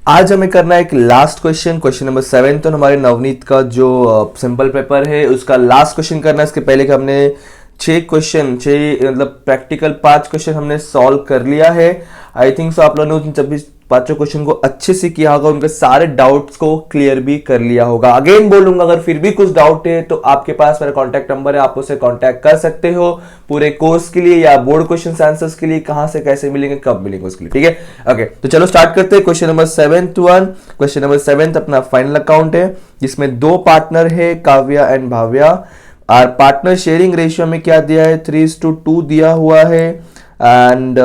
आज हमें करना है एक लास्ट क्वेश्चन नंबर 7। तो हमारे नवनीत का जो सिंपल पेपर है उसका लास्ट क्वेश्चन करना है। इसके पहले का हमने 6 मतलब प्रैक्टिकल 5 क्वेश्चन हमने सॉल्व कर लिया है। आई थिंक सो आप लोगों ने उन सभी 5 क्वेश्चन को अच्छे से किया होगा, उनके सारे डाउट्स को क्लियर भी कर लिया होगा। अगेन बोलूंगा, अगर फिर भी कुछ डाउट है तो आपके पास मेरा कॉन्टैक्ट नंबर है, आप उससे कॉन्टैक्ट कर सकते हो पूरे कोर्स के लिए या बोर्ड क्वेश्चन आंसर्स के लिए। कहां से कैसे मिलेंगे, कब मिलेंगे उसके लिए, ठीक है। ओके, तो चलो स्टार्ट करते हैं। क्वेश्चन नंबर 7 क्वेश्चन नंबर 7 अपना फाइनल अकाउंट है जिसमें 2 पार्टनर है, काव्या एंड भाव्या। और पार्टनर शेयरिंग रेशियो में क्या दिया है, 3:2 दिया हुआ है। एंड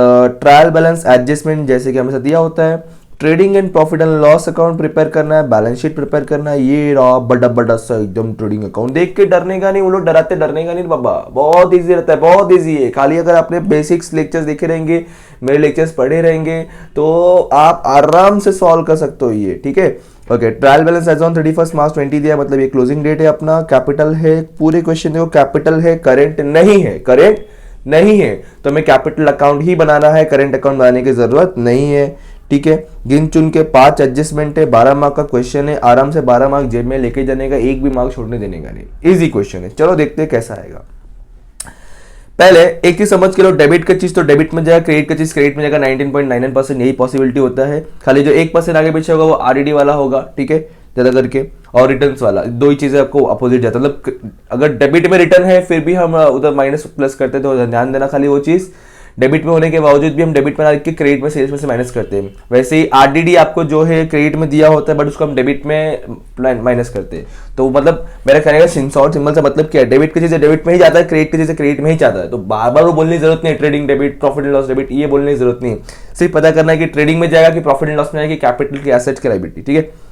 ट्रायल बैलेंस एडजस्टमेंट जैसे कि हमेशा दिया होता है। Trading and profit and loss account prepare करना है, बैलेंस शीट प्रिपेयर करना है। ये रहा बड़ा बड़ा सा एकदम ट्रेडिंग अकाउंट, देख के डरने का नहीं, वो लोग डराते डरने का नहीं बाबा, बहुत इजी रहता है, बहुत इजी है। खाली अगर आपने बेसिक्स लेक्चर्स देखे रहेंगे, मेरे लेक्चर्स पढ़े रहेंगे तो आप आराम से सॉल्व कर सकते हो ये, ठीक है। Okay, trial balance as on 31 March 20 दिया, मतलब ये क्लोजिंग डेट है अपना। कैपिटल है, पूरे क्वेश्चन देखो कैपिटल है, करेंट नहीं है, करेंट नहीं है तो हमें कैपिटल अकाउंट ही बनाना है, करेंट अकाउंट बनाने की जरूरत नहीं है, ठीक है। गिन चुन के 5 एडजस्टमेंट है, 12 मार्क का क्वेश्चन है, आराम से 12 मार्क जेब में लेके जाने का, एक भी मार्क छोड़ने देने का नहीं, इजी क्वेश्चन है। चलो देखते हैं कैसा आएगा। पहले एक चीज समझ के लो, डेबिट का चीज तो डेबिट में जाएगा, क्रेडिट का चीज क्रेडिट में जाएगा। 19.99% यही पॉसिबिलिटी होता है। खाली जो 1% आगे पीछे होगा वो आरडीडी वाला होगा, ठीक है, ज्यादा करके, और रिटर्न्स वाला, दो ही चीजें आपको अपोजिट जाता है। मतलब अगर डेबिट में रिटर्न है फिर भी हम उधर माइनस प्लस करते हैं, तो ध्यान देना खाली वो चीज। डेबिट में होने के बावजूद भी हम डेबिट में लिख के क्रेडिट में सेल्स में से माइनस करते हैं। वैसे ही आरडीडी आपको जो है क्रेडिट में दिया होता है बट उसको हम डेबिट में माइनस करते हैं। तो मतलब मेरा कहने का शॉर्ट सिंबल से मतलब क्या है, डेबिट की चीजें डेबिट में ही जाता है, क्रेडिट की चीजें क्रेडिट में ही जाता है। तो बार बार वो बोलने की जरूरत नहीं है trading debit, profit and loss debit, ये बोलने की जरूरत नहीं है। सिर्फ पता करना है कि ट्रेडिंग में जाएगा कि प्रॉफिट एंड लॉस में जाएगा कि कैपिटल की एसेट्स की लायबिलिटी, ठीक है।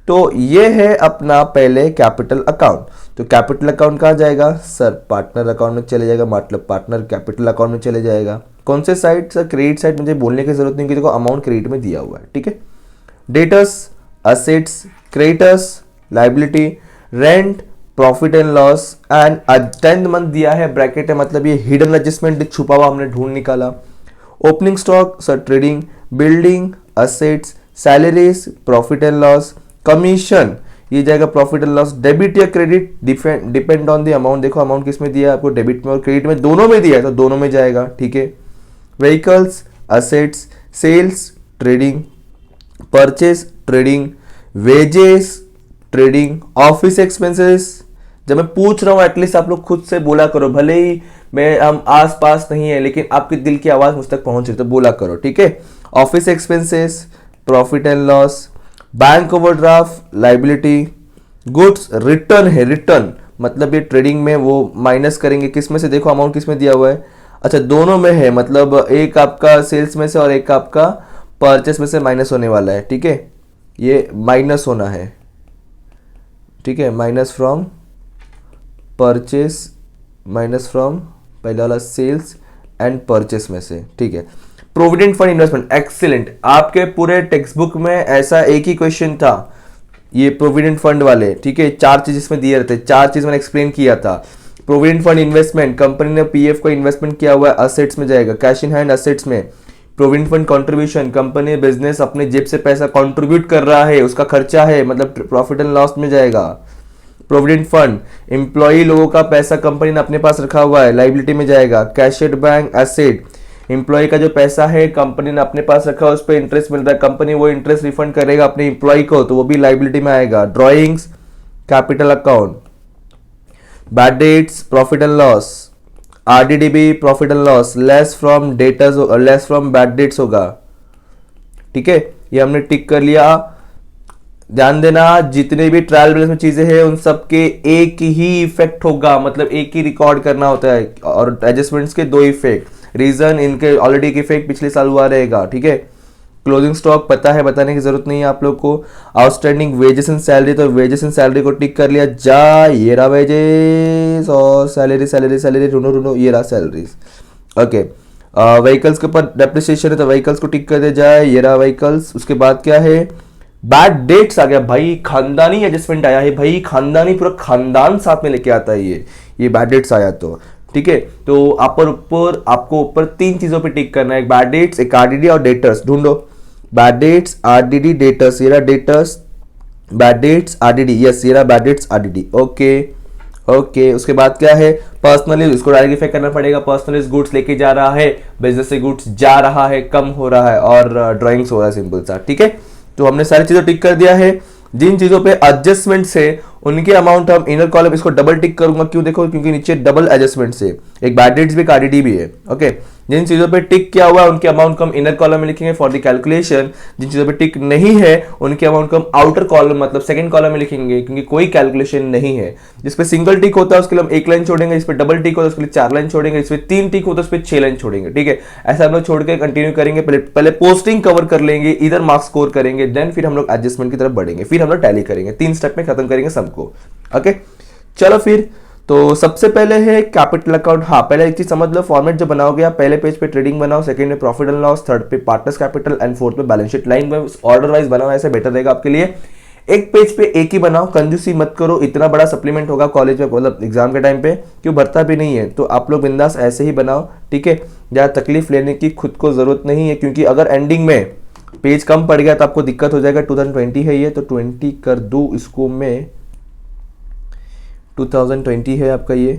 तो ये है अपना पहले कैपिटल अकाउंट। तो कैपिटल अकाउंट कहाँ जाएगा सर, पार्टनर अकाउंट में चले जाएगा, मतलब पार्टनर कैपिटल अकाउंट में चले जाएगा। कौन से साइड सर, क्रेडिट साइड, मुझे बोलने की जरूरत नहीं, देखो अमाउंट क्रेडिट में दिया हुआ है, ठीक है। Debtors, assets, creditors, liability, rent, profit and loss and 10th month दिया है, ब्रैकेट है, मतलब ये हिडन एडजस्टमेंट छुपा हुआ हमने ढूंढ निकाला। Opening stock sir trading, building, assets, salaries, profit and loss, commission ये जाएगा प्रॉफिट एंड लॉस। डेबिट या credit depend on the amount, देखो अमाउंट किस में दिया है आपको, डेबिट में और क्रेडिट में, दोनों में दिया है तो दोनों में जाएगा, ठीक है। Vehicles, assets, sales, trading, purchase, trading, wages, trading, office expenses. जब मैं पूछ रहा हूं एटलीस्ट आप लोग खुद से बोला करो, भले ही मैं हम आस पास नहीं है लेकिन आपके दिल की आवाज मुझ तक पहुंच रही तो बोला करो, ठीक है। Office expenses, profit and loss, bank overdraft, liability, goods, return है, रिटर्न मतलब ये ट्रेडिंग में वो माइनस करेंगे किस में से, देखो अमाउंट किस में दिया हुआ है, अच्छा दोनों में है, मतलब एक आपका सेल्स में से और एक आपका परचेस में से माइनस होने वाला है, ठीक है। ये माइनस होना है, ठीक है, minus from purchase, minus from पहला वाला सेल्स एंड परचेस में से, ठीक है। प्रोविडेंट फंड इन्वेस्टमेंट, एक्सीलेंट, आपके पूरे टेक्स्ट बुक में ऐसा एक ही क्वेश्चन था ये प्रोविडेंट फंड वाले, ठीक है। 4 चीज इसमें दिए रहते, 4 चीज मैंने एक्सप्लेन किया था। प्रोविडेंट फंड इन्वेस्टमेंट, कंपनी ने पीएफ को इन्वेस्टमेंट किया हुआ है, असेट्स में जाएगा, कैश इन हैंड असेट्स में। Provident fund contribution, company business अपने जेब से पैसा कंट्रीब्यूट कर रहा है, उसका खर्चा है, मतलब प्रॉफिट एंड लॉस में जाएगा। प्रोविडेंट फंड, एम्प्लॉई लोगों का पैसा कंपनी ने अपने पास रखा हुआ है, लायबिलिटी में जाएगा। Cash at bank asset, employ का जो पैसा है कंपनी ने अपने पास रखा है, उस पर इंटरेस्ट मिल रहा है, कंपनी वो इंटरेस्ट रिफंड करेगा अपने एम्प्लॉय को, तो वो भी लायबिलिटी में आएगा। Drawings, capital account, bad debts, profit and loss, RDDB, profit and loss, less from debtors, less from bad debts होगा, ठीक है। ये हमने टिक कर लिया। ध्यान देना जितने भी ट्रायल बैलेंस में चीजें हैं उन सब के एक ही इफेक्ट होगा, मतलब एक ही रिकॉर्ड करना होता है, और एडजस्टमेंट्स के 2 इफेक्ट, रीजन इनके ऑलरेडी एक इफेक्ट पिछले साल हुआ रहेगा, ठीक है। क्लोजिंग स्टॉक पता है, बताने की जरूरत नहीं है आप लोग को। आउटस्टैंडिंग वेजेस एंड सैलरी, तो वेजेस एंड सैलरी को टिक कर लिया, जा ये रहा वेजेस, और सैलरी सैलरी सैलरी ढूंढो ये रहा सैलरीज, ओके। व्हीकल्स के ऊपर डेप्रिसिएशन है तो व्हीकल्स को टिक कर दिया जाए, ये रहा व्हीकल्स। उसके बाद क्या है, बैड डेट्स आ गया भाई, खानदानी एडजस्टमेंट आया है भाई, खानदानी पूरा खानदान साथ में लेके आता है ये बैड डेट्स आया तो, ठीक है। तो आपको ऊपर 3 चीजों पे टिक करना है, एक बैड डेट्स, एक आरडीडी और डेटर्स ढूंढो। बैड डेट्स आरडीडी डेटर्स, ये रहा debtors, bad debts RDD, yes ये रहा bad debts RDD. Okay okay, उसके बाद क्या है, पर्सनली, इसको डायरेक्ट इफेक्ट करना पड़ेगा। पर्सनली गुड्स लेके जा रहा है, बिजनेस से गुड्स जा रहा है, कम हो रहा है, और ड्राइंग्स हो रहा है, सिंपल सा। ठीक है, तो हमने सारी चीजों टिक कर दिया है। जिन चीजों पे एडजस्टमेंट से उनके अमाउंट हम इनर कॉलम इसको डबल टिक करूंगा, क्यों देखो, क्योंकि नीचे डबल एडजस्टमेंट से एक बैड डेट्स भी एक आरडीडी भी है। ओके, जिन चीजों पे टिक किया हुआ है उनके अमाउंट को हम इनर कॉलम में लिखेंगे फॉर द कैलकुलेशन। जिन चीजों पे टिक नहीं है उनके अमाउंट को हम आउटर कॉलम मतलब सेकंड कॉलम में लिखेंगे, क्योंकि कोई कैलकुलेशन नहीं है। जिसपे सिंगल टिक होता है उसके लिए हम एक लाइन छोड़ेंगे, जिसपे डबल टिक होता है उसके लिए 4 लाइन छोड़ेंगे, जिसपे 3 टिक होता है उसपे 6 लाइन छोड़ेंगे। ठीक है, ऐसा हम लोग छोड़ के कंटिन्यू करेंगे। पहले पोस्टिंग कवर कर लेंगे, इधर मार्क्स स्कोर करेंगे, देन फिर हम लोग एडजस्टमेंट की तरफ बढ़ेंगे, फिर हम लोग टैली करेंगे। 3 स्टेप में खत्म करेंगे सबको। ओके, चलो फिर तो सबसे पहले है कैपिटल अकाउंट। हाँ, पहले एक चीज समझ लो, फॉर्मेट जो बनाओगे आप, पहले पेज पे ट्रेडिंग बनाओ, सेकंड में प्रॉफिट एंड लॉस, थर्ड पे पार्टनर्स कैपिटल एंड फोर्थ पे बैलेंस शीट। लाइन में ऑर्डर वाइज बनाओ, ऐसे बेटर रहेगा आपके लिए। एक पेज पे एक ही बनाओ, कंजूसी मत करो। इतना बड़ा सप्लीमेंट होगा कॉलेज में, मतलब एग्जाम के टाइम पे क्यों भरता भी नहीं है, तो आप लोग बिंदास ऐसे ही बनाओ। ठीक है, ज्यादा तकलीफ लेने की खुद को जरूरत नहीं है, क्योंकि अगर एंडिंग में पेज कम पड़ गया तो आपको दिक्कत हो जाएगा। 2020 है ये, तो 20 कर दू इसको मैं, 2020 है आपका ये,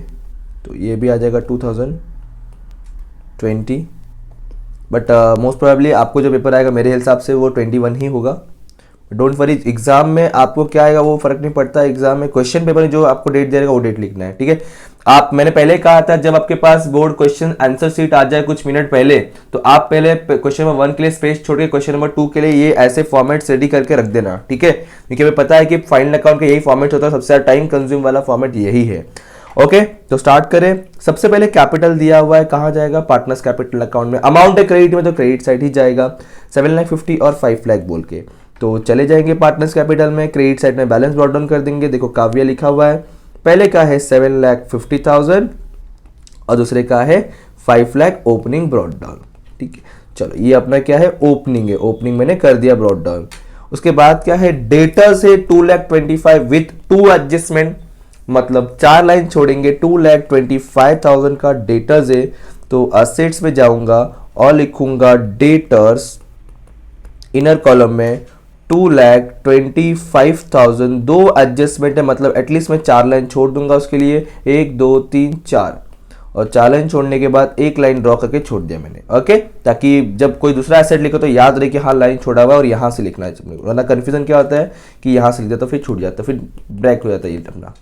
तो ये भी आ जाएगा 2020। बट मोस्ट प्रोबेबली आपको जो पेपर आएगा मेरे हिसाब से वो 21 ही होगा। डोंट वरी, एग्जाम में आपको क्या आएगा वो फर्क नहीं पड़ता। एग्जाम में क्वेश्चन पेपर में जो आपको डेट देगा वो डेट लिखना है। ठीक है, आप, मैंने पहले कहा था जब आपके पास बोर्ड क्वेश्चन आंसर शीट आ जाए कुछ मिनट पहले, तो आप पहले क्वेश्चन नंबर 1 के लिए स्पेस छोड़ के क्वेश्चन नंबर 2 के लिए ये ऐसे फॉर्मेट रेडी करके रख देना। ठीक है, क्योंकि हमें पता है कि फाइनल अकाउंट का यही फॉर्मेट होता है, सबसे ज्यादा टाइम कंज्यूम वाला फॉर्मेट यही है। ओके, तो स्टार्ट करें। सबसे पहले कैपिटल दिया हुआ है, कहां जाएगा, पार्टनर्स कैपिटल अकाउंट में। अमाउंट है क्रेडिट में, तो क्रेडिट साइड ही जाएगा, 7,50,000 और 5 लाख बोल के। तो चले जाएंगे पार्टनर्स कैपिटल में, क्रेडिट साइड में बैलेंस ब्रॉट डाउन कर देंगे। देखो काव्या लिखा हुआ है, पहले का है 7,50,000 और दूसरे का है 5 लाख ओपनिंग ब्रॉट डाउन। ठीक है, चलो ये अपना क्या है, ओपनिंग है, ओपनिंग मैंने कर दिया ब्रॉट डाउन। उसके बाद क्या है, डेटर्स है 2,25,000 विथ 2 एडजस्टमेंट, मतलब 4 लाइन छोड़ेंगे। 2,25,000 का डेटर्स है, तो असेट्स में जाऊंगा और लिखूंगा डेटर्स इनर कॉलम में 2,25,000। 2 एडजस्टमेंट है, मतलब एटलीस्ट मैं 4 लाइन छोड़ दूंगा उसके लिए, 1 2 3 4, और 4 लाइन छोड़ने के बाद एक लाइन ड्रॉ करके छोड़ दिया मैंने। ओके, ताकि जब कोई दूसरा एसेट लिखो तो याद रहे कि हाँ लाइन छोड़ा हुआ है और यहाँ से लिखना है, वरना कंफ्यूजन क्या होता है कि यहाँ से लिख दिया तो फिर छूट जाता है, फिर ब्रेक हो जाता है ये अपना।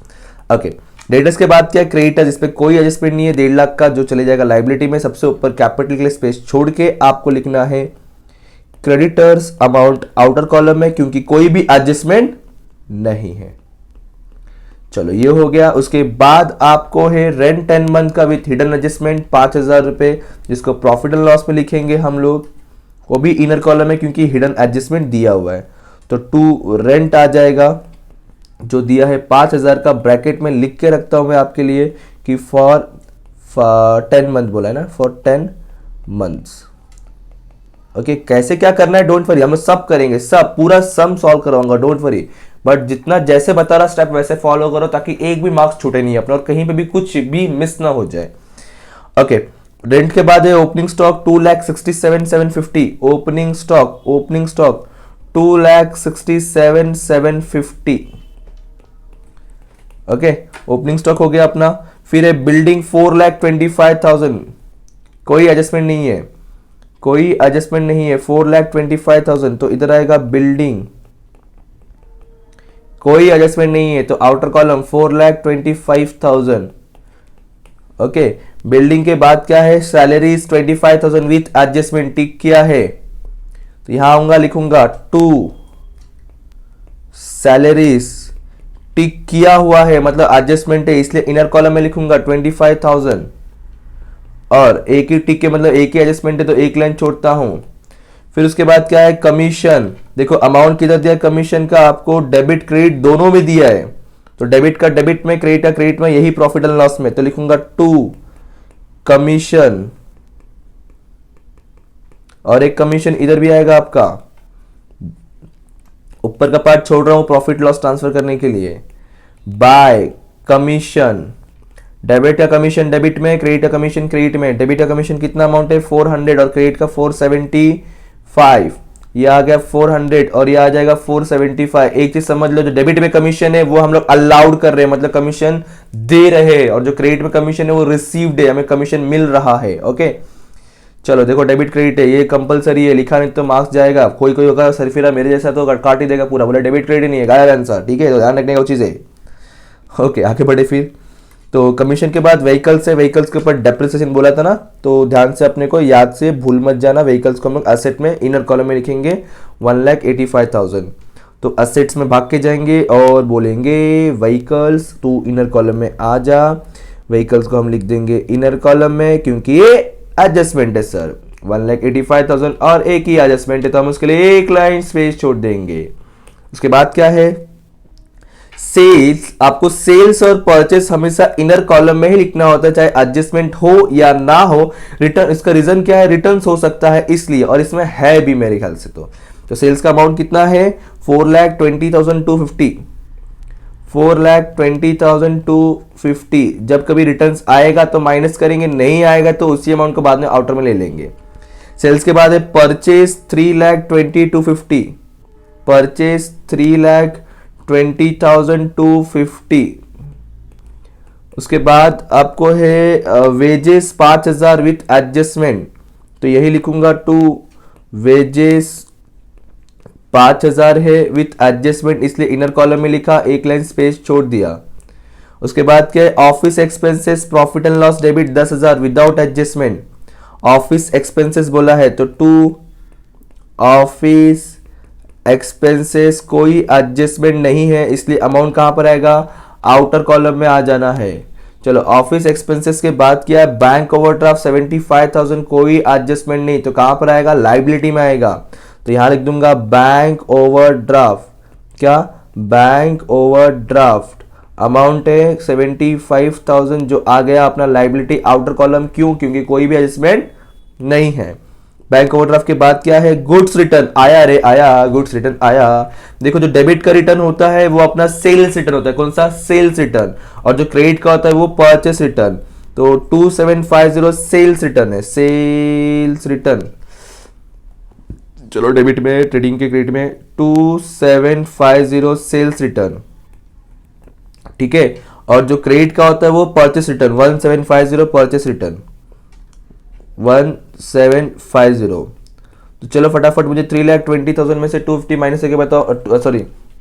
ओके, डेटर्स के बाद क्या, क्रेडिटर जिसपे कोई एडजस्टमेंट नहीं है, 1.5 लाख का, जो चले जाएगा लाइबिलिटी में। सबसे ऊपर कैपिटल के लिए स्पेस छोड़ के आपको लिखना है क्रेडिटर्स अमाउंट आउटर कॉलम में, क्योंकि कोई भी एडजस्टमेंट नहीं है। चलो ये हो गया। उसके बाद आपको है रेंट 10 मंथ का विथ हिडन एडजस्टमेंट 5,000 रुपए, जिसको प्रॉफिट एंड लॉस में लिखेंगे हम लोग, वो भी इनर कॉलम है क्योंकि हिडन एडजस्टमेंट दिया हुआ है। तो 2 रेंट आ जाएगा जो दिया है 5,000 का, ब्रैकेट में लिख के रखता हूं मैं आपके लिए कि फॉर 10 मंथ बोला है ना, फॉर 10 मंथ्स। ओके, कैसे क्या करना है डोंट वरी, हम सब करेंगे, सब पूरा सम सॉल्व करवाऊंगा, डोंट वरी। बट जितना जैसे बता रहा स्टेप वैसे फॉलो करो, ताकि एक भी मार्क्स छूटे नहीं अपना और कहीं पे भी कुछ भी मिस ना हो जाए। ओके, रेंट के बाद है opening stock 2,67,750। Opening stock 2,67,750। Okay, opening stock हो गया अपना। फिर है बिल्डिंग 4,25,000, कोई एडजस्टमेंट नहीं है, कोई एडजस्टमेंट नहीं है, 4,25,000, तो इधर आएगा बिल्डिंग, कोई एडजस्टमेंट नहीं है, तो आउटर कॉलम 4,25,000। ओके, बिल्डिंग के बाद क्या है, सैलरीज 25,000 विथ एडजस्टमेंट, टिक किया है, तो यहां आऊंगा लिखूंगा 2 सैलरीज, टिक किया हुआ है, मतलब एडजस्टमेंट है, इसलिए इनर कॉलम में लिखूंगा 25,000, और एक ही टिक के मतलब एक ही एडजस्टमेंट है तो एक लाइन छोड़ता हूं। फिर उसके बाद क्या है, कमीशन। देखो अमाउंट किधर दिया कमीशन का, आपको डेबिट क्रेडिट दोनों में दिया है, तो डेबिट का डेबिट में, क्रेडिट का क्रेडिट में, यही प्रॉफिट एंड लॉस में, तो लिखूंगा 2 कमीशन, और एक कमीशन इधर भी आएगा आपका, ऊपर का पार्ट छोड़ रहा हूं प्रॉफिट लॉस ट्रांसफर करने के लिए, बाय कमीशन। डेबिट का कमीशन डेबिट में, क्रेडिट का कमीशन क्रेडिट में। डेबिट का कमीशन कितना अमाउंट है 400 और क्रेडिट का 475, ये आ गया 400 और ये आ जाएगा 475। एक चीज समझ लो, जो डेबिट में कमीशन है वो हम लोग अलाउड कर रहे हैं, मतलब कमीशन दे रहे हैं, और जो क्रेडिट में कमीशन है वो रिसीव्ड है, हमें कमीशन मिल रहा है। ओके चलो देखो, डेबिट क्रेडिट है, ये कंपलसरी है, लिखा नहीं तो मार्क्स जाएगा। कोई कोई होगा सरफिरा मेरे जैसा तो काट ही देगा पूरा, बोला डेबिट क्रेडिट नहीं है, गायब आंसर। ठीक है, तो ध्यान रखने का चीज है। ओके आगे बढ़े फिर। तो कमीशन के बाद व्हीकल्स है, व्हीकल्स के ऊपर डेप्रिसिएशन बोला था ना, तो ध्यान से अपने को याद से भूल मत जाना। व्हीकल्स को हम लोग एसेट में इनर कॉलम में लिखेंगे 1,85,000। तो एसेट्स में भाग के जाएंगे और बोलेंगे व्हीकल्स टू इनर कॉलम में आ जा। व्हीकल्स को हम लिख देंगे इनर कॉलम में, क्योंकि ये एडजस्टमेंट है सर। 1,85,000 और एक ही एडजस्टमेंट है, तो हम उसके लिए एक लाइन स्पेस छोड़ देंगे। उसके बाद क्या है, सेल्स। आपको सेल्स और परचेस हमेशा इनर कॉलम में ही लिखना होता है, चाहे एडजस्टमेंट हो या ना हो। रिटर्न, इसका रीजन क्या है, रिटर्न्स हो सकता है इसलिए, और इसमें है भी मेरे ख्याल से। तो सेल्स का अमाउंट कितना है, 4,20,250। 4,20,250। जब कभी रिटर्न्स आएगा तो माइनस करेंगे, नहीं आएगा तो उसी अमाउंट को बाद में आउटर में ले लेंगे। सेल्स के बाद है परचेस 3,20,250। परचेस 3,20,250। उसके बाद आपको है वेजेस 5,000 विथ एडजस्टमेंट, तो यही लिखूंगा टू वेजेस 5,000 है विथ एडजस्टमेंट, इसलिए इनर कॉलम में लिखा, एक लाइन स्पेस छोड़ दिया। उसके बाद क्या है, office expenses profit and loss debit 10,000 without adjustment. Office expenses बोला है तो टू ऑफिस एक्सपेंसेस, कोई एडजस्टमेंट नहीं है, इसलिए अमाउंट कहां पर आएगा, आउटर कॉलम में आ जाना है। चलो ऑफिस एक्सपेंसेस के बाद क्या है, बैंक ओवरड्राफ्ट 75,000, कोई एडजस्टमेंट नहीं, तो कहां पर आएगा, लाइबिलिटी में आएगा। तो यहां लिख दूंगा बैंक ओवरड्राफ्ट। क्या, बैंक ओवरड्राफ्ट अमाउंट है 75,000, जो आ गया अपना लाइबिलिटी आउटर कॉलम। क्यों, क्योंकि कोई भी एडजस्टमेंट नहीं है। बैंक ओवरड्राफ्ट के बाद क्या है, गुड्स रिटर्न आया रे आया, गुड्स रिटर्न आया। देखो जो डेबिट का रिटर्न होता है वो अपना सेल्स रिटर्न होता है, कौन सा, सेल्स रिटर्न, और जो क्रेडिट का होता है वो परचेस रिटर्न। तो 2,750 सेल्स रिटर्न है, सेल्स रिटर्न। चलो डेबिट में, ट्रेडिंग के क्रेडिट में 2,750 सेल्स रिटर्न, ठीक है। और जो क्रेडिट का होता है वो परचेस रिटर्न 1,750 परचेस रिटर्न 1,750। तो चलो फटाफट मुझे 3,20,000 में से 250 माइनस करके बताओ, सॉरी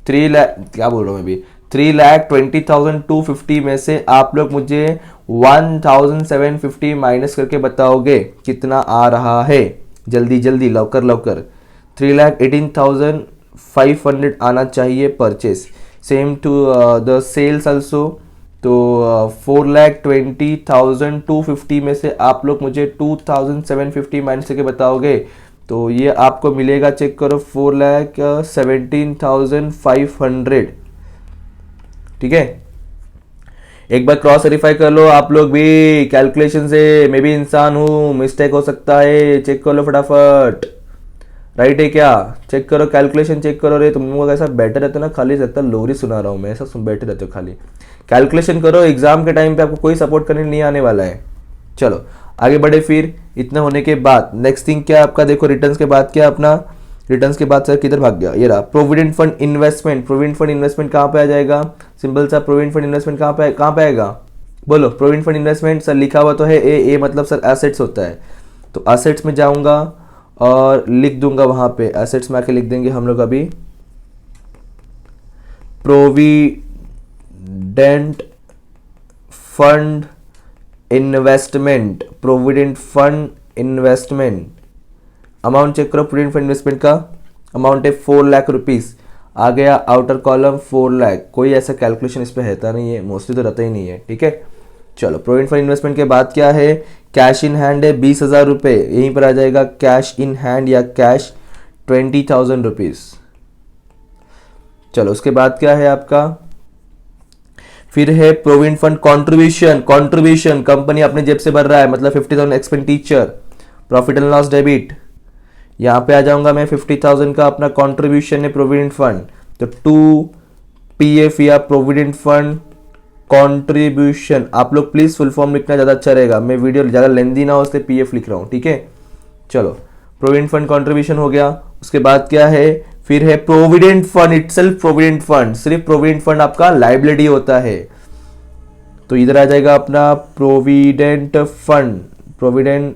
3 लाख, क्या बोल रहा हूँ मैं भी, 3,20,250 में से आप लोग मुझे 1,750 माइनस करके बताओगे कितना आ रहा है। जल्दी जल्दी, लवकर लवकर। 3,18,500 आना चाहिए purchase, same to the sales also. तो 4,20,250 में से आप लोग मुझे 2,750 माइनस करके बताओगे, तो ये आपको मिलेगा, चेक करो, 4,17,500। ठीक है, एक बार क्रॉस वेरीफाई कर लो आप लोग भी कैलकुलेशन से, मैं भी इंसान हूं, मिस्टेक हो सकता है, चेक कर लो फटाफट। राइट है क्या, चेक करो, कैलकुलेशन चेक करो। रे तुम लोग ऐसा बैठे रहते हो ना, खाली लगता है लोरी सुना रहा हूँ मैं, ऐसा बैठे रहते हो खाली। कैलकुलेशन करो, एग्जाम के टाइम पे आपको कोई सपोर्ट करने नहीं आने वाला है। चलो आगे बढ़े फिर। इतना होने के बाद नेक्स्ट थिंग क्या आपका, देखो रिटर्न्स के बाद क्या अपना, रिटर्न्स के बाद सर किधर भाग गया, ये रहा provident fund investment. Provident fund investment कहाँ पे आ जाएगा, सिंपल सा, प्रोविडेंट फंड इन्वेस्टमेंट कहाँ पे आएगा, बोलो। प्रोविडेंट फंड इन्वेस्टमेंट सर लिखा हुआ तो है, ए मतलब सर एसेट्स होता है, तो एसेट्स में जाऊंगा और लिख दूंगा वहां पे, एसेट्स में आके लिख देंगे हम लोग अभी provident fund investment. Provident fund investment amount check करो, प्रोविडेंट फंड इन्वेस्टमेंट का अमाउंट है 4 लाख रुपीज, आ गया आउटर कॉलम 4 लाख। कोई ऐसा कैलकुलेशन इस पे रहता नहीं है, मोस्टली तो रहता ही नहीं है। ठीक है, चलो प्रोविडेंट फंड इन्वेस्टमेंट के बाद क्या है, कैश इन हैंड है 20,000 रुपये, यहीं पर आ जाएगा कैश इन हैंड या कैश 20,000 रुपीज। चलो उसके बाद क्या है आपका, फिर है provident fund contribution. Contribution company अपने जेब से भर रहा है, मतलब 50,000 expenditure, profit and loss debit. यहां पे आ जाऊंगा मैं, 50,000 का अपना कंट्रीब्यूशन है प्रोविडेंट फंड, तो टू पीएफ या प्रोविडेंट फंड कंट्रीब्यूशन। आप लोग प्लीज फुल फॉर्म लिखना ज्यादा अच्छा रहेगा, मैं वीडियो ज्यादा लेंदी ना हो इसलिए पीएफ लिख रहा हूं। ठीक है, चलो प्रोविडेंट फंड कंट्रीब्यूशन हो गया। उसके बाद क्या है, फिर है provident fund itself, provident fund, सिर्फ प्रोविडेंट फंड आपका लाइबिलिटी होता है, तो इधर आ जाएगा अपना provident fund, provident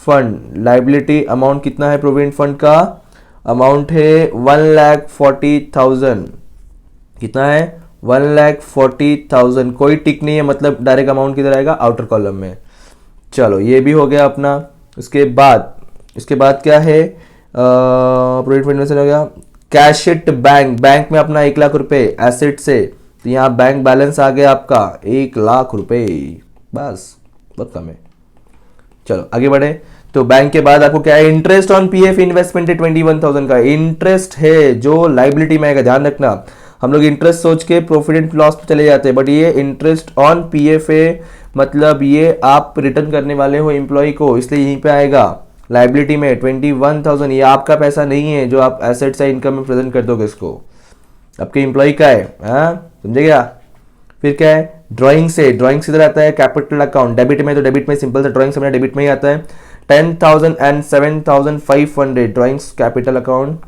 fund liability amount कितना है, प्रोविडेंट फंड का अमाउंट है 1,40,000, कितना है 1,40,000, कोई टिक नहीं है, मतलब डायरेक्ट अमाउंट किधर आएगा, आउटर कॉलम में। चलो ये भी हो गया अपना। उसके बाद क्या है, प्रोविडेंट फंड में से हो गया कैशिट बैंक, बैंक में अपना 1,00,000 रुपए एसेट से, तो यहाँ बैंक बैलेंस आ गया आपका 1,00,000 रुपए, बस बहुत कम है। चलो आगे बढ़े, तो बैंक के बाद आपको क्या है, इंटरेस्ट ऑन पीएफ इन्वेस्टमेंट है 21,000 का, इंटरेस्ट है जो लाइबिलिटी में आएगा, ध्यान रखना हम लोग इंटरेस्ट सोच के प्रॉफिट एंड लॉस पे चले जाते हैं, बट ये इंटरेस्ट ऑन पीएफ है, मतलब ये आप रिटर्न करने वाले हो एम्प्लॉय को, इसलिए यहीं पे आएगा लाइबिलिटी में 21,000, ये आपका पैसा नहीं है जो आप एसेट्स या इनकम में प्रेजेंट कर दोगे, इसको आपके एम्प्लॉय का है, समझे क्या। फिर क्या है, ड्राइंग से इधर आता है कैपिटल अकाउंट, डेबिट में तो डेबिट में सिंपल सा ड्राइंग से डेबिट में ही आता है, 10,000 and 7,500 ड्राइंग्स कैपिटल अकाउंट,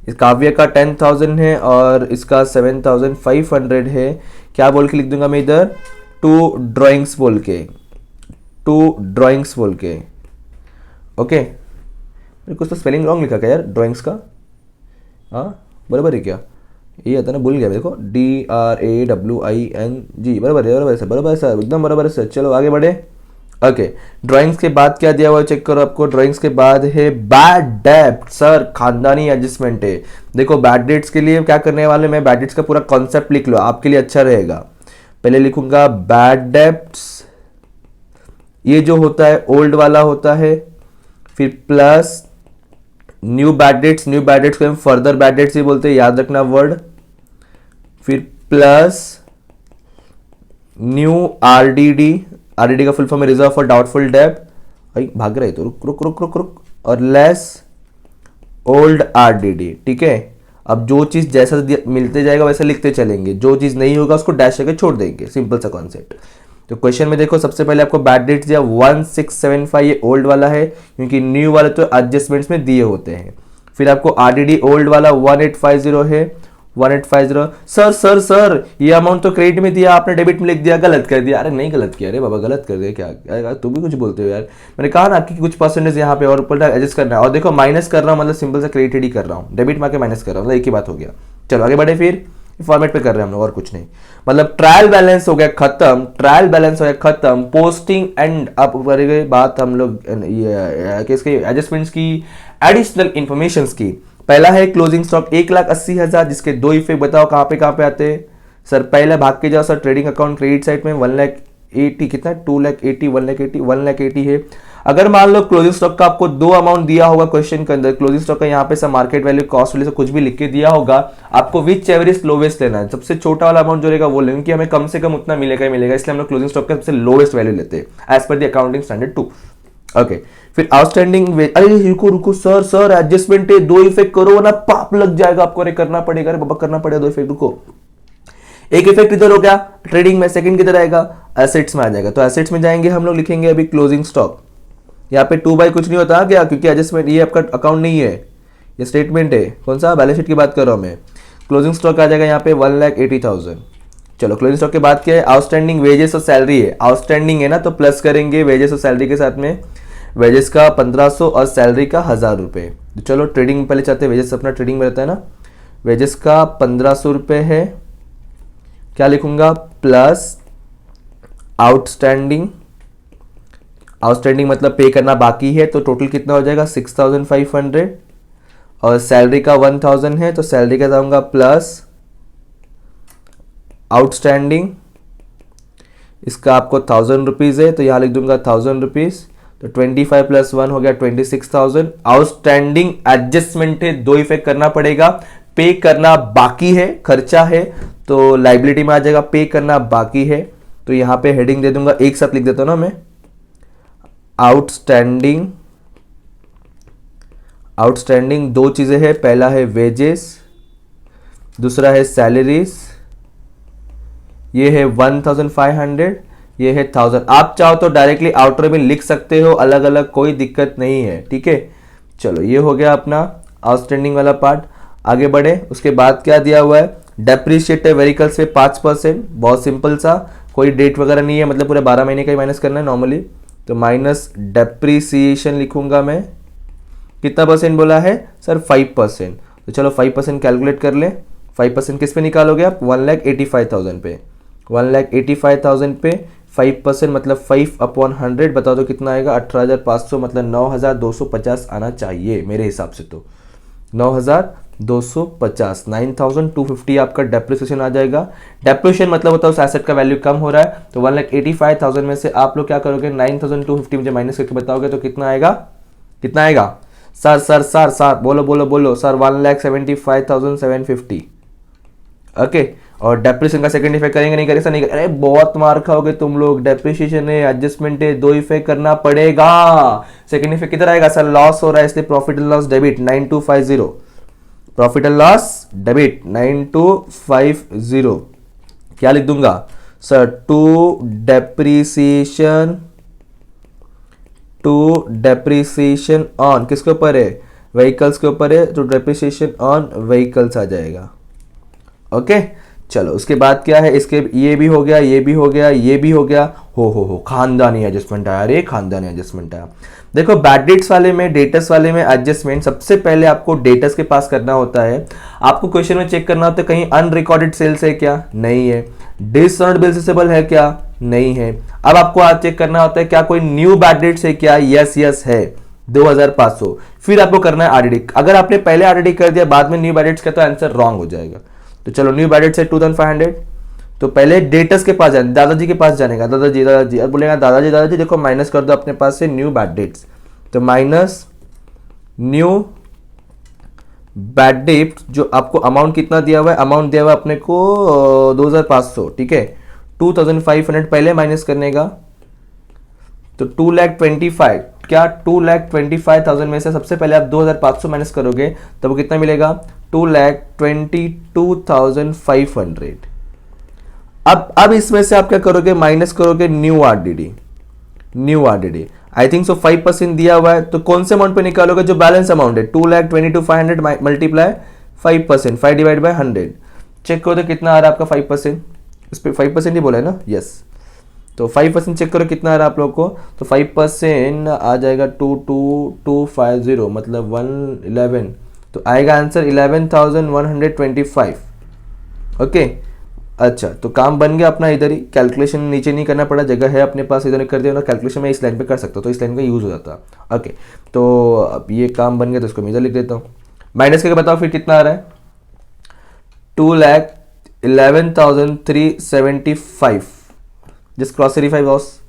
इस काव्य का 10,000 है और इसका 7,500 है, क्या बोल के लिख दूंगा मैं इधर, टू ड्राइंग्स बोल के, ओके। कुछ तो स्पेलिंग रॉन्ग लिखा क्या यार ड्राइंग्स का, हाँ बराबर है क्या, ये आता ना, भूल गया देखो, DRAWING, बराबर सर एकदम बराबर है सर। चलो आगे बढ़े, ओके। ड्राइंग्स के बाद क्या दिया हुआ है चेक करो आपको, ड्राइंग्स के बाद है बैड डेट, सर खानदानी एडजस्टमेंट है। देखो बैड डेट्स के लिए क्या करने वाले, मैं बैड डेट्स का पूरा कॉन्सेप्ट लिख लो, आपके लिए अच्छा रहेगा। पहले लिखूंगा बैड डेट्स, ये जो होता है ओल्ड वाला होता है, फिर प्लस न्यू बैड डेट्स को हम फर्दर बैड डेट्स ही बोलते हैं, याद रखना वर्ड, फिर प्लस न्यू आरडीडी का फुल फॉर्म है रिजर्व फॉर डाउटफुल डेब्ट, भाई भाग रहे तो रुक, और लेस ओल्ड आरडीडी, ठीक है। अब जो चीज जैसा मिलते जाएगा वैसा लिखते चलेंगे, जो चीज नहीं होगा उसको डैश करके छोड़ देंगे, सिंपल सा कॉन्सेप्ट। तो क्वेश्चन में देखो सबसे पहले आपको बैड डेट्स दिया 1675, ये ओल्ड वाला है क्योंकि न्यू वाले तो एडजस्टमेंट्स में दिए होते हैं। फिर आपको आरडीडी ओल्ड वाला 1850 है, 1850। सर ये अमाउंट तो क्रेडिट में दिया आपने, डेबिट में लिख दिया, गलत कर दिया। अरे नहीं गलत किया, अरे बाबा गलत कर दिया क्या, तुम भी कुछ बोलते हो यार, मैंने कहा ना कि कुछ परसेंटेज यहाँ पे और ऊपर एडजस्ट करना है। और देखो माइनस कर रहा हूँ, मतलब सिंपल सा क्रेडिट ही कर रहा हूँ, डेबिट में माइनस कर रहा हूँ, मतलब एक ही बात हो गया। चलो आगे बढ़े, फिर फॉर्मेट पे कर रहे हैं हम लोग और कुछ नहीं, मतलब ट्रायल बैलेंस हो गया खत्म, पोस्टिंग एंड अब बात हम लोग इसके एडजस्टमेंट्स की, एडिशनल इंफॉर्मेशन की। पहला है क्लोजिंग स्टॉक 1,80,000, जिसके दो इफेक्ट बताओ कहां पे आते हैं सर। पहले भाग के जाओ sir, trading account credit side में 1,80,000 कितना है, 2,80,000 1,80,000 है। अगर मान लो क्लोजिंग स्टॉक का आपको दो अमाउंट दिया होगा क्वेश्चन के अंदर, क्लोजिंग स्टॉक का यहाँ पे सब मार्केट वैल्यू कॉस्ट वैल्यू से कुछ भी लिख के दिया होगा, आपको विच एवरेज लोवेस्ट लेना है, सबसे छोटा वाला अमाउंट जो रहेगा वो लेंगे, कि हमें कम से कम उतना मिलेगा, इसलिए हम लोग क्लोजिंग स्टॉक का सबसे लोवेस्ट वैल्यू लेते हैं as per the accounting standard 2। Okay, फिर आउटस्टैंडिंग, अरे रुको सर एडजस्टमेंट है, दो इफेक्ट करो ना पाप लग जाएगा आपको, अरे करना पड़ेगा, अरे बाबा करना पड़ेगा, दो इफेक्ट। रुको, एक इफेक्ट इधर हो गया ट्रेडिंग में, सेकंड किधर आएगा, एसेट्स में आ जाएगा। तो एसेट्स में जाएंगे हम लोग, लिखेंगे अभी क्लोजिंग स्टॉक, यहाँ पे 2 बाई कुछ नहीं होता क्या, क्योंकि एडजस्टमेंट ये आपका अकाउंट नहीं है, ये स्टेटमेंट है। कौन सा, बैलेंस शीट की बात कर रहा हूं मैं। क्लोजिंग स्टॉक आ जाएगा यहाँ पे 1,80,000। चलो क्लोजिंग स्टॉक के बाद क्या है, आउटस्टैंडिंग वेजेस और सैलरी है, आउटस्टैंडिंग है ना तो प्लस करेंगे वेजेस और सैलरी के साथ में, वेजेस का 1,500 और सैलरी का 1,000 रुपये। तो चलो ट्रेडिंग में पहले चाहते हैं, वेजेस अपना ट्रेडिंग में रहता है ना, वेजेस का 1,500 रुपये है, क्या लिखूंगा, प्लस आउटस्टैंडिंग मतलब पे करना बाकी है, तो टोटल कितना हो जाएगा 6,500, और सैलरी का 1,000 है तो सैलरी का जाऊंगा प्लस आउटस्टैंडिंग, इसका आपको 1,000 रुपीज है तो यहां लिख दूंगा 1,000 रुपीज, तो 25 प्लस 1 हो गया 26,000। आउटस्टैंडिंग एडजस्टमेंट है, दो इफेक्ट करना पड़ेगा, पे करना बाकी है, खर्चा है तो लाइबिलिटी में आ जाएगा, पे करना बाकी है तो यहां पे हेडिंग दे दूंगा, एक साथ लिख देता हूं ना मैं, आउटस्टैंडिंग दो चीजें हैं, पहला है वेजेस, दूसरा है सैलरीज, ये है 1,500, ये है 1,000। आप चाहो तो डायरेक्टली आउटर में लिख सकते हो अलग अलग, कोई दिक्कत नहीं है, ठीक है। चलो ये हो गया अपना आउटस्टैंडिंग वाला पार्ट। आगे बढ़े, उसके बाद क्या दिया हुआ है, डेप्रिशिएटेड व्हीकल्स पे 5%, बहुत सिंपल सा, कोई डेट वगैरह नहीं है, मतलब पूरे 12 महीने का ही माइनस करना है नॉर्मली। तो माइनस डेप्रिसिएशन लिखूंगा मैं, कितना परसेंट बोला है सर 5%। तो चलो 5% कैलकुलेट कर ले। 5% किस पे निकालोगे आप, 1,85,000 पे। 1,85,000 पे 5% मतलब 5/100, बता दो कितना आएगा, 18,500 मतलब 9,250 आना चाहिए मेरे हिसाब से। तो 9,250, 9,250 आपका डेप्रिसिएशन आ जाएगा। डेप्रिसिएशन मतलब होता है उस एसेट का वैल्यू कम हो रहा है। तो 1,85,000 में से आप लोग क्या करोगे, 9,250 मुझे माइनस करके बताओगे तो कितना आएगा, कितना आएगा सर सर सर सर बोलो बोलो बोलो सर, 1,75,750। ओके, और डेप्रिसिएशन का सेकंड इफेक्ट करेंगे, नहीं करेंगे सर, नहीं करेंगे, अरे बहुत मार खाओगे तुम लोग। डेप्रिसिएशन है, एडजस्टमेंट है, दो इफेक्ट करना पड़ेगा। सेकंड इफेक्ट किधर आएगा सर, लॉस हो रहा है इसलिए profit and loss debit 9250, profit and loss debit 9250। क्या लिख दूंगा सर, टू डेप्रिसिएशन ऑन किसके ऊपर है, व्हीकल्स के ऊपर है, तो डेप्रिसिएशन ऑन व्हीकल्स आ जाएगा। ओके, चलो उसके बाद क्या है, इसके ये भी हो गया, ये भी हो गया, ये भी हो गया। हो खानदानी एडजस्टमेंट आया, अरे खानदानी एडजस्टमेंट आया। देखो बैड डेट्स वाले में, डेटस वाले में एडजस्टमेंट सबसे पहले आपको डेटस के पास करना होता है। आपको क्वेश्चन में चेक करना होता है कहीं अनरिकॉर्डेड सेल्स है क्या, नहीं है। डिसऑनर्ड बिल रिसीवेबल है क्या, नहीं है। अब आपको आज चेक करना होता है क्या कोई न्यू बैड डेट्स है क्या, यस है 2,500। फिर आपको करना है आरडीडी। अगर आपने पहले आरडीडी कर दिया बाद में न्यू बैड डेट्स का तो आंसर रॉन्ग हो जाएगा। तो चलो न्यू बैड डेट्स है 2,500, तो पहले डेटस के पास जाने, दादाजी के पास जाने का, दादाजी अब बोलेगा दादाजी देखो माइनस कर दो अपने पास से न्यू बैड डेट्स। तो माइनस न्यू बैड डेट, जो आपको अमाउंट कितना दिया हुआ है, अमाउंट दिया हुआ है अपने को 2,500, ठीक है। 2,500 पहले माइनस करने का, तो 2,25,000, क्या 2,25,000 में से सबसे पहले आप 2,500 माइनस करोगे तब कितना मिलेगा, 2,22,500। अब इसमें से आप क्या करोगे, माइनस करोगे new RDD. I think so 5% दिया हुआ है, तो कौन से अमाउंट पे निकालोगे, जो बैलेंस अमाउंट है 2,22,500 मल्टीप्लाई 5%, 5 डिवाइड बाय 100। चेक करो तो कितना आ रहा है आपका 5%, इस पे 5% ही बोला है ना, यस। तो 5% चेक करो कितना आ रहा है आप लोग को, तो 5% आ जाएगा 22,250 मतलब 111, तो आएगा आंसर 11,125। ओके, अच्छा तो काम बन गया अपना। इधर ही कैलकुलेशन नीचे नहीं करना पड़ा, जगह है अपने पास, इधर कर दिया ना कैलकुलेशन, मैं इस लाइन पे कर सकता हूँ तो इस लाइन का यूज हो जाता। ओके, तो अब ये काम बन गया तो इसको मैं इधर लिख देता हूँ। माइनस करके बताओ फिर कितना आ रहा है, 2,11,375, जस्ट क्रॉस वेरीफाई बॉस,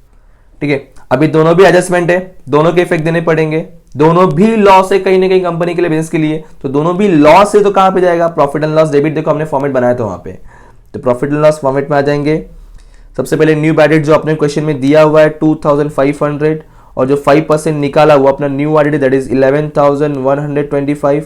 ठीक है। अभी दोनों भी एडजस्टमेंट है, दोनों के इफेक्ट देने पड़ेंगे, दोनों भी लॉस है कहीं ना कहीं कंपनी के लिए, बिजनेस के लिए, तो दोनों भी लॉस है, तो कहां पे जाएगा, प्रॉफिट एंड लॉस डेबिट। देखो हमने फॉर्मेट बनाया था वहां पे, तो प्रॉफिट एंड लॉस फॉर्मेट में आ जाएंगे। सबसे पहले न्यू बैडेड जो अपने क्वेश्चन में दिया हुआ है 2,500, और जो 5% निकाला हुआ अपना न्यू एडेड दैट इज 11,125।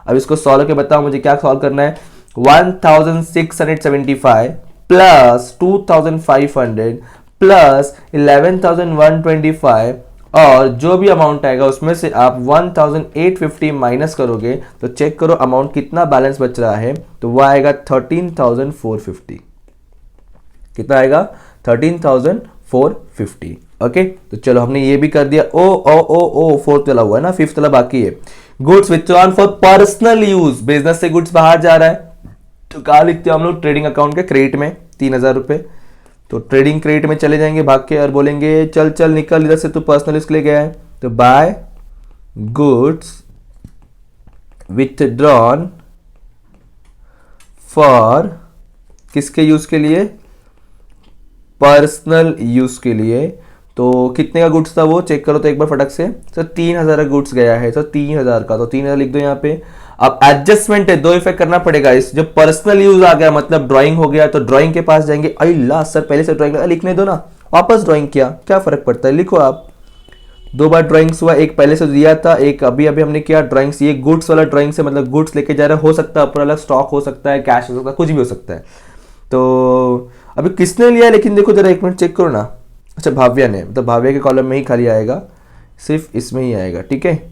अब इसको सॉल्व करके बताओ मुझे क्या सॉल्व करना है, 1,675 प्लस 2,500 प्लस 11,125, और जो भी अमाउंट आएगा उसमें से आप 1,850 माइनस करोगे तो चेक करो अमाउंट कितना बैलेंस बच रहा है, तो वो आएगा 13,450। कितना आएगा, 13,450। ओके, तो चलो हमने ये भी कर दिया। ओ फोर्थ वाला हुआ है ना, फिफ्थ वाला बाकी है। Goods withdrawn for personal use, business से गुड्स बाहर जा रहा है, तो कहा लिखते हो हम लोग, ट्रेडिंग अकाउंट के क्रेडिट में 3,000 रुपए। तो ट्रेडिंग क्रेडिट में चले जाएंगे भाग के और बोलेंगे चल चल निकल इधर से, तू पर्सनल यूज के लिए गया है, तो बाय गुड्स विथड्रॉन फॉर किसके यूज के लिए, पर्सनल यूज के लिए। तो कितने का गुड्स था वो चेक करो तो एक बार फटक से, तो 3,000 का गुड्स गया है, तो 3,000 का, तो 3,000 लिख दो यहाँ पे। अब एडजस्टमेंट है, दो इफेक्ट करना पड़ेगा, इस जो पर्सनल यूज आ गया मतलब ड्राइंग हो गया, तो ड्राइंग के पास जाएंगे, अल्लाह सर पहले से ड्राइंग लिखने दो ना, वापस ड्राइंग किया क्या फर्क पड़ता है, लिखो आप। 2 बार ड्राइंग्स हुआ, एक पहले से दिया था, एक अभी अभी हमने किया ड्राइंग्स। ये गुड्स वाला ड्राइंग से मतलब गुड्स लेके जा रहा है, हो सकता है ऊपर अलग स्टॉक हो सकता है, कैश हो सकता है, कुछ भी हो सकता है। तो अभी किसने लिया, लेकिन देखो जरा एक मिनट चेक करो ना, अच्छा भाव्या ने, मतलब भाव्या के कॉलम में ही खाली आएगा, सिर्फ इसमें ही आएगा, ठीक है।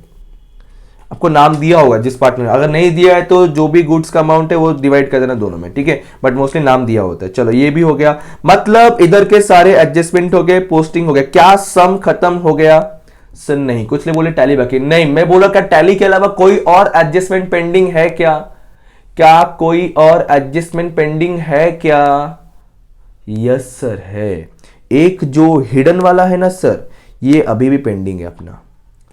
आपको नाम दिया होगा जिस पार्ट में, अगर नहीं दिया है तो जो भी गुड्स का अमाउंट है वो डिवाइड कर देना दोनों में, ठीक है, बट मोस्टली नाम दिया होता है। चलो ये भी हो गया, मतलब इधर के सारे एडजस्टमेंट हो गए, पोस्टिंग हो गया। क्या सम खत्म हो गया? सर नहीं, कुछ नहीं बोले टैली बाकी नहीं। मैं बोला क्या टैली के अलावा कोई और एडजस्टमेंट पेंडिंग है क्या? क्या कोई और एडजस्टमेंट पेंडिंग है क्या? यस सर है। एक जो हिडन वाला है ना सर, ये अभी भी पेंडिंग है अपना,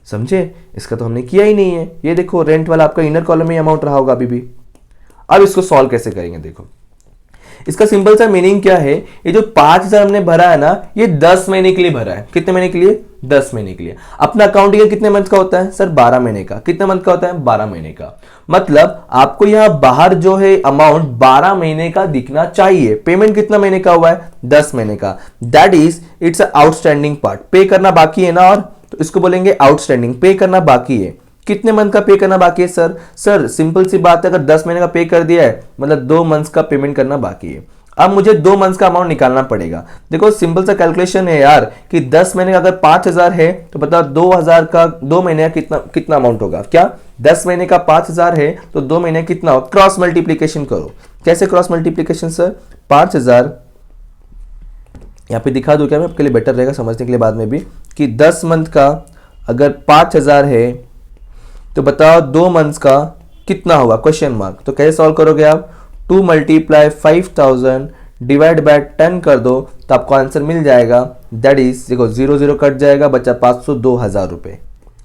समझे? इसका तो हमने किया ही नहीं है। ये देखो रेंट वाला आपका इनर कॉलम में अमाउंट रहा होगा अभी भी। अब इसको सॉल्व कैसे करेंगे? देखो इसका सिंपल सा मीनिंग क्या है, ये जो 5,000 हमने भरा है ना, ये 10 महीने के लिए भरा है। कितने महीने के लिए? 10 महीने के लिए। अपना अकाउंट ईयर कितने मंथ का होता है सर? 12 महीने का। कितने मंथ का होता है? 12 महीने का। मतलब आपको यहां बाहर जो है अमाउंट 12 महीने का दिखना चाहिए। पेमेंट कितना महीने का हुआ है? 10 महीने का। That is it's outstanding part, पे करना बाकी है ना, और तो इसको बोलेंगे आउटस्टैंडिंग, पे करना बाकी है। कितने मंथ का पे करना बाकी है सर? सर सिंपल सी बात है, अगर 10 महीने का पे कर दिया है मतलब 2 मंथ्स का पेमेंट करना बाकी है। अब मुझे 2 मंथ्स का अमाउंट निकालना पड़ेगा। देखो सिंपल सा कैलकुलेशन है यार कि 10 महीने का अगर 5,000 है तो बताओ 2,000 का 2 महीने का कितना अमाउंट होगा? क्या 10 महीने का 5,000 है तो 2 महीने कितना हो? क्रॉस मल्टीप्लीकेशन करो। कैसे क्रॉस मल्टीप्लीकेशन सर? 5,000 यहां पे दिखा दूं क्या मैं आपके लिए, बेटर रहेगा समझने के लिए बाद में भी, कि 10 मंथ का अगर 5,000 है तो बताओ 2 मंथ्स का कितना होगा? Question mark. तो कैसे सॉल्व करोगे आप? 2 मल्टीप्लाई 5,000 डिवाइड बाय 10 कर दो तो आपको आंसर मिल जाएगा। दैट इज देखो 0 0 कट जाएगा, बचा 500, 2,000 रुपए।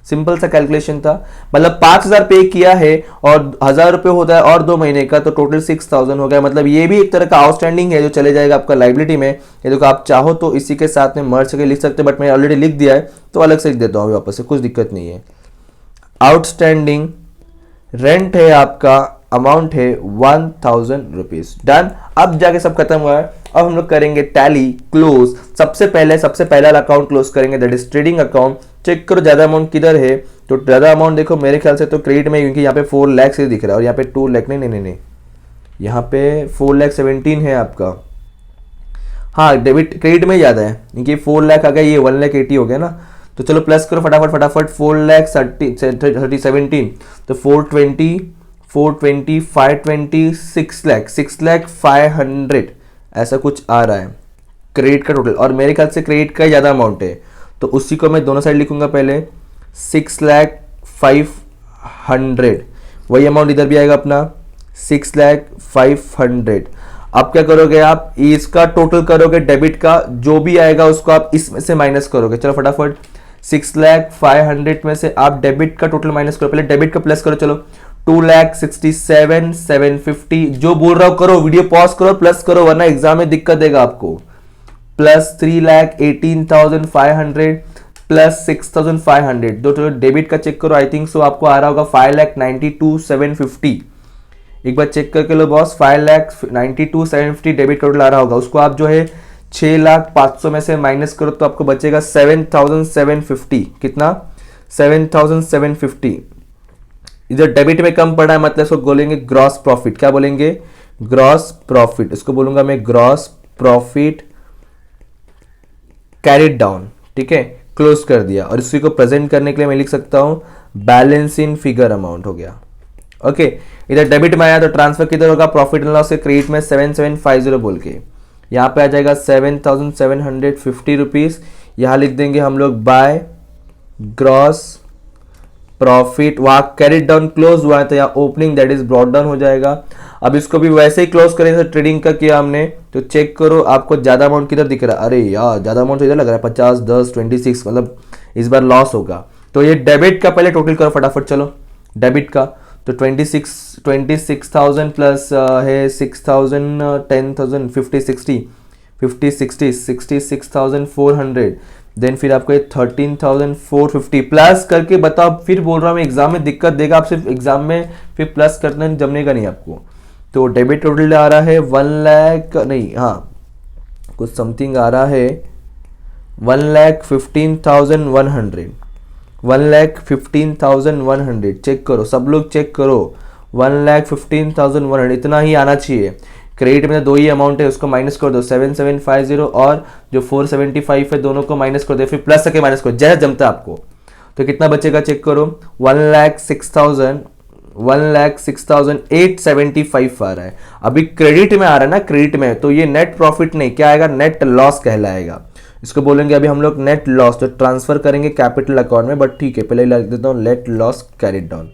सिंपल सा कैलकुलेशन था। मतलब 5,000 पे किया है और 1,000 रुपए होता है और 2 महीने का, तो टोटल 6,000 हो गया। मतलब ये भी एक तरह का आउटस्टैंडिंग है जो चले जाएगा आपका लाइबिलिटी में। ये देखो आप चाहो तो इसी के साथ में मर्ज करके लिख सकते हैं, बट मैं ऑलरेडी लिख दिया है तो अलग से लिख देता हूँ वापस से, कुछ दिक्कत नहीं है। आउटस्टैंडिंग रेंट है आपका, अमाउंट है 1,000 रुपीज। डन। अब जाके सब खत्म हुआ है। अब हम लोग करेंगे टैली क्लोज। सबसे पहला अकाउंट क्लोज करेंगे, that is trading account. Check करो ज्यादा अमाउंट किधर है, तो ज्यादा अमाउंट देखो मेरे ख्याल से तो क्रेडिट में, क्योंकि यहाँ पे 4 लाख से दिख रहा है और यहाँ पे 2 लाख नहीं, यहाँ पे 4,17,000 है आपका। हाँ डेबिट क्रेडिट में ज्यादा है क्योंकि 4 लाख आ गया, ये 1,80,000 हो गया ना। तो चलो प्लस करो फटाफट 4,30,17 तो 420 520 6,05,500 ऐसा कुछ आ रहा है क्रेडिट का टोटल। और मेरे ख्याल से क्रेडिट का ज्यादा अमाउंट है तो उसी को मैं दोनों साइड लिखूंगा। पहले 6,05,000 वही अमाउंट इधर भी आएगा अपना 6,05,000। अब क्या करोगे आप? इसका टोटल करोगे, डेबिट का जो भी आएगा उसको आप इसमें से माइनस करोगे। चलो फटाफट 6,05,000 में से आप डेबिट का टोटल माइनस करो। पहले डेबिट का प्लस करो। चलो 2,67,750 जो बोल रहा हूं करो, वीडियो पॉज करो प्लस करो वरना एग्जाम में दिक्कत देगा आपको। प्लस 3,18,500 प्लस 6,500 दो डेबिट का चेक करो। आई थिंक सो आपको आ रहा होगा 5,92,750। एक बार चेक करके लो बॉस, 5,92,750 डेबिट टोटल आ रहा होगा। उसको आप जो है 6,05,000 में से माइनस करो तो आपको बचेगा 7,750। कितना? 7,750। इधर डेबिट में कम पड़ा है मतलब इसको बोलेंगे ग्रॉस प्रॉफिट। क्या बोलेंगे? Gross profit. इसको बोलूंगा मैं ग्रॉस प्रॉफिट कैरिड डाउन। ठीक है, क्लोज कर दिया। और इसी को प्रेजेंट करने के लिए मैं लिख सकता हूं बैलेंस इन फिगर अमाउंट हो गया। ओके इधर डेबिट में आया तो ट्रांसफर किधर होगा? प्रॉफिट एंड लॉस के क्रेडिट में 7,750 बोल के यहाँ पे आ जाएगा 7,750 रुपीज। यहाँ लिख देंगे हम लोग बाय ग्रॉस प्रॉफिट। वहां कैरिड डाउन क्लोज हुआ है तो यहाँ opening that is brought down हो जाएगा। अब इसको भी वैसे ही क्लोज करेंगे ट्रेडिंग का किया हमने तो चेक करो आपको ज्यादा अमाउंट किधर दिख रहा है? अरे यार ज्यादा अमाउंट तो इधर लग रहा है 50, 10, 26 मतलब इस बार लॉस होगा। तो ये डेबिट का पहले टोटल करो फटाफट। चलो डेबिट का तो 26,000 प्लस है 6,000 10,000 50 60 66,400 देन फिर आपको 13,450 प्लस करके बताओ। फिर बोल रहा हूँ एग्जाम में दिक्कत देगा आप, सिर्फ एग्जाम में फिर प्लस करना जमनेगा नहीं आपको। तो डेबिट टोटल आ रहा है 1 लाख नहीं, हाँ कुछ समथिंग आ रहा है 1,15,100 1,15,100 चेक करो सब लोग चेक करो 1,15,100 इतना ही आना चाहिए। क्रेडिट में 2 ही अमाउंट है उसको माइनस कर दो 7,750 और जो 475 है दोनों को माइनस कर दो फिर प्लस करके माइनस करो जैसा जमता है आपको। तो कितना बचेगा चेक करो, 1,06,875 आ रहा है। अभी क्रेडिट में आ रहा है ना, क्रेडिट में, तो ये नेट प्रॉफिट नहीं, क्या आएगा, नेट लॉस कहलाएगा। इसको बोलेंगे अभी हम लोग नेट लॉस, तो ट्रांसफर करेंगे कैपिटल अकाउंट में, बट ठीक है पहले लिख देता हूँ नेट लॉस कैरिड डाउन।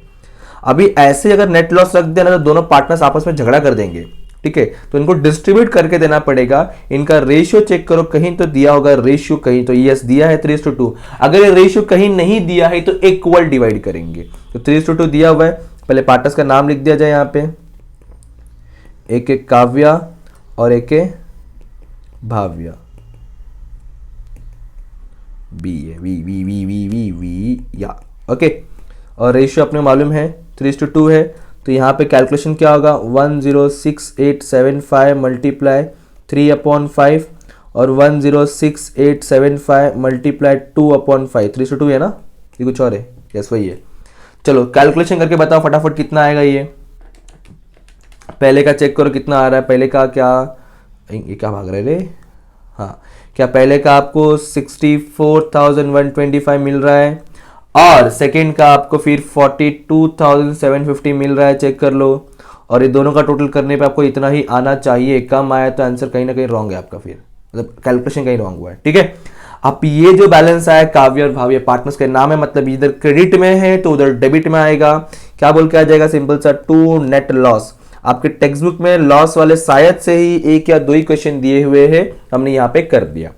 अभी ऐसे अगर नेट लॉस रख देना तो दोनों पार्टनर्स आपस में झगड़ा कर देंगे, ठीक है, तो इनको डिस्ट्रीब्यूट करके देना पड़ेगा। इनका रेशियो चेक करो, कहीं तो दिया होगा रेशियो, कहीं तो यस दिया है 3:2। अगर ये रेशियो कहीं नहीं दिया है तो इक्वल डिवाइड करेंगे, तो 3:2 दिया हुआ है। पहले पार्टनर्स का नाम लिख दिया जाए यहाँ पे, एक एक काव्या और एक भाव्या, बी है, वी या ओके। और रेशियो अपने मालूम है 3:2 है, तो यहाँ पे कैलकुलेशन क्या होगा, 106,875 मल्टीप्लाई 3/5 और 106,875 मल्टीप्लाई 2/5, 3:2 है ना, ये कुछ और है, यस वही है। चलो कैलकुलेशन करके बताओ फटाफट कितना आएगा ये। पहले का चेक करो कितना आ रहा है, पहले का क्या, ये क्या भाग रहा है रे, हाँ क्या पहले का आपको 64,125 मिल रहा है, और सेकेंड का आपको फिर 42,750 मिल रहा है, चेक कर लो। और ये दोनों का टोटल करने पे आपको इतना ही आना चाहिए, कम आया तो आंसर कहीं ना कहीं रॉन्ग है आपका, फिर मतलब कैलकुलेशन कहीं रॉन्ग हुआ है, ठीक है। अब ये जो बैलेंस आया काव्य और भाव्य पार्टनर्स के नाम है, मतलब इधर क्रेडिट में है तो उधर डेबिट में आएगा, क्या बोल के आ जाएगा, सिंपल सा टू नेट लॉस। आपके टेक्स्ट बुक में लॉस वाले शायद से ही 1 या 2 ही क्वेश्चन दिए हुए हैं, हमने यहाँ पे कर दिया,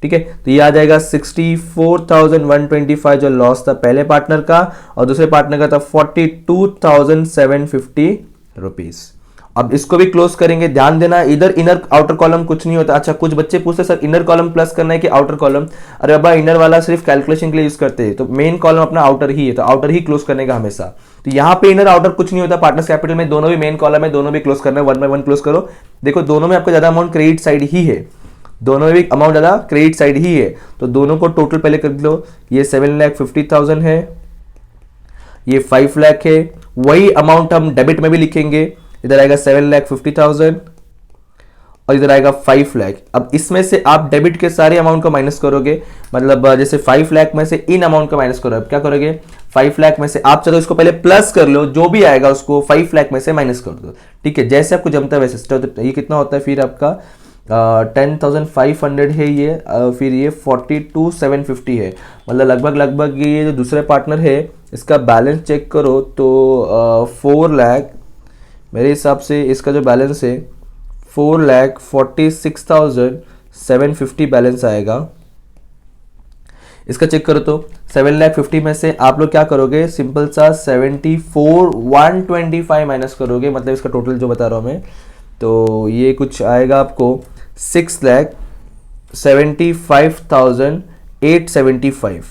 ठीक है। तो ये आ जाएगा 64,125 जो लॉस था पहले पार्टनर का, और दूसरे पार्टनर का था 42,750 रुपीज। अब इसको भी क्लोज करेंगे, ध्यान देना इधर इनर आउटर कॉलम कुछ नहीं होता। अच्छा कुछ बच्चे पूछते सर इनर कॉलम प्लस करना है कि आउटर कॉलम, अरे बाबा इनर वाला सिर्फ कैलकुलेशन के लिए यूज करते हैं, तो मेन कॉलम अपना आउटर ही है, तो आउटर ही क्लोज करने का हमेशा। तो यहाँ पे इनर आउटर कुछ नहीं होता, पार्टनर्स कैपिटल में दोनों भी मेन कॉलम है, दोनों भी क्लोज करना है, 1 by 1 क्लोज करो। देखो दोनों में आपका ज्यादा अमाउंट क्रेडिट साइड ही है, दोनों में भी अमाउंट ज्यादा क्रेडिट साइड ही है, तो दोनों को टोटल पहले कर लो। ये 7,50,000 है, ये 5 लाख है, वही अमाउंट हम डेबिट में भी लिखेंगे, इधर आएगा 7,50,000 और इधर आएगा 5 लाख। अब इसमें से आप डेबिट के सारे अमाउंट को माइनस करोगे, मतलब जैसे 5 लाख में से इन अमाउंट को माइनस करो। अब क्या करोगे, 5 लाख में से आप चलो इसको पहले प्लस कर लो, जो भी आएगा उसको 5 लाख में से माइनस कर दो, ठीक है, जैसे आपको जमता है वैसे। तो ये कितना होता है फिर आपका 10,500 है ये, फिर ये 42,750 है, मतलब लगभग ये जो दूसरे पार्टनर है इसका बैलेंस चेक करो तो 4 लाख, मेरे हिसाब से इसका जो बैलेंस है 4,46,750 बैलेंस आएगा। इसका चेक करो तो 7,50,000 में से आप लोग क्या करोगे, सिंपल सा 74,125 माइनस करोगे, मतलब इसका टोटल जो बता रहा हूँ मैं, तो ये कुछ आएगा आपको 6,75,875।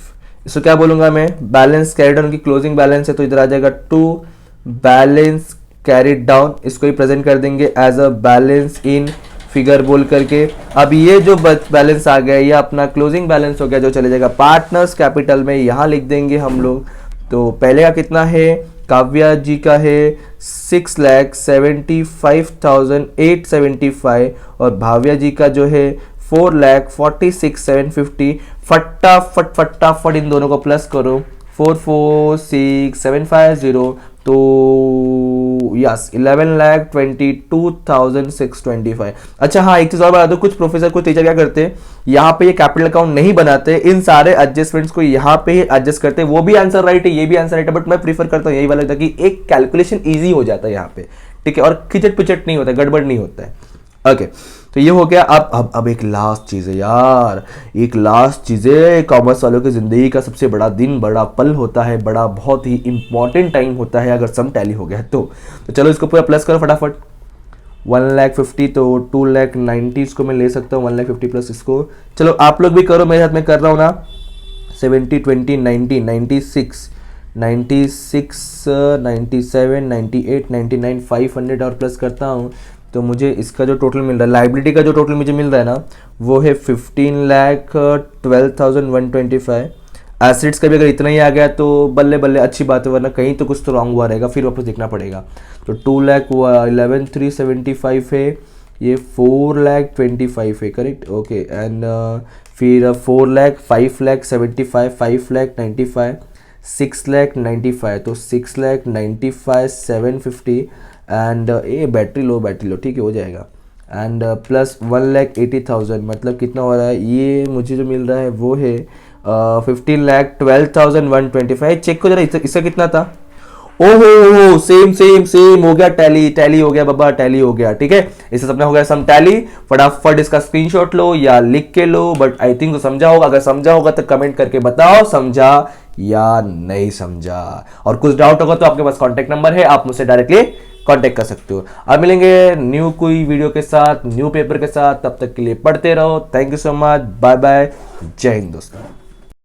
इसको क्या बोलूंगा मैं, बैलेंस कैरिड डाउन की क्लोजिंग बैलेंस है, तो इधर आ जाएगा टू बैलेंस कैरिड डाउन, इसको ही प्रेजेंट कर देंगे as a balance in figure बोल करके। अब ये जो बैलेंस आ गया ये अपना क्लोजिंग बैलेंस हो गया, जो चले जाएगा पार्टनर्स कैपिटल में, यहाँ लिख देंगे हम लोग। तो पहले का कितना है, काव्या जी का है 6,75,875 और भाव्या जी का जो है 4,46,750। फटाफट इन दोनों को प्लस करो, 446,750, तो यस 11,22,625। अच्छा हाँ एक चीज और बता दो, कुछ प्रोफेसर कुछ टीचर क्या करते हैं, यहाँ पे ये कैपिटल अकाउंट नहीं बनाते, इन सारे एडजस्टमेंट्स को यहाँ पे ही एडजस्ट करते हैं। वो भी आंसर राइट है, ये भी आंसर राइट है, बट मैं प्रीफर करता हूँ यही वाला, ताकि एक कैलकुलेशन ईजी हो जाता है यहाँ पे, ठीक है, और खिचट पिचट नहीं होता है, गड़बड़ नहीं होता है। ओके तो ये हो गया। अब एक लास्ट चीज है यार, एक लास्ट चीज है, कॉमर्स वालों की जिंदगी का सबसे बड़ा दिन, बड़ा पल होता है, बड़ा बहुत ही इंपॉर्टेंट टाइम होता है अगर सम टैली हो गया तो चलो इसको पूरा प्लस करो फटाफट। 1,50,000 तो 2,90,000 इसको मैं ले सकता हूँ, 1,50,000 प्लस इसको। चलो आप लोग भी करो, मेरे हाथ में कर रहा हूँ ना। 70 20 90 96 97 98 99 500 और प्लस करता हूँ तो मुझे इसका जो टोटल मिल रहा है, लाइबिलिटी का जो टोटल मुझे मिल रहा है ना, वो है 15,12,125। एसिड्स का भी अगर इतना ही आ गया तो बल्ले बल्ले, अच्छी बात है, वरना कहीं तो कुछ तो रॉन्ग हुआ रहेगा, फिर वापस देखना पड़ेगा। तो 2,11,375 है, ये 4,25,000 है, करेक्ट, ओके। एंड फिर 4,00,000 5,75,000 5,95,000 6,95,000, तो 6,95,750 एंड ये बैटरी लो ठीक है, हो जाएगा। एंड प्लस 1,80,000 मतलब कितना हो रहा है, ये मुझे जो मिल रहा है वो है 15,12,125। चेक को जरा, इसका कितना था, ओहो सेम सेम सेम हो गया, टैली हो गया बाबा, टैली हो गया। ठीक है, इससे सबने हो गया सम टैली। फटाफट इसका स्क्रीनशॉट लो या लिख के लो, बट आई थिंक तो समझा होगा। अगर समझा होगा तो कमेंट करके बताओ समझा या नहीं समझा। और कुछ डाउट होगा तो आपके पास कॉन्टेक्ट नंबर है, आप मुझसे डायरेक्टली कांटेक्ट कर सकते हो। अब मिलेंगे न्यू कोई वीडियो के साथ, न्यू पेपर के साथ, तब तक के लिए पढ़ते रहो। Thank you so much, bye bye, जय हिंद दोस्तों।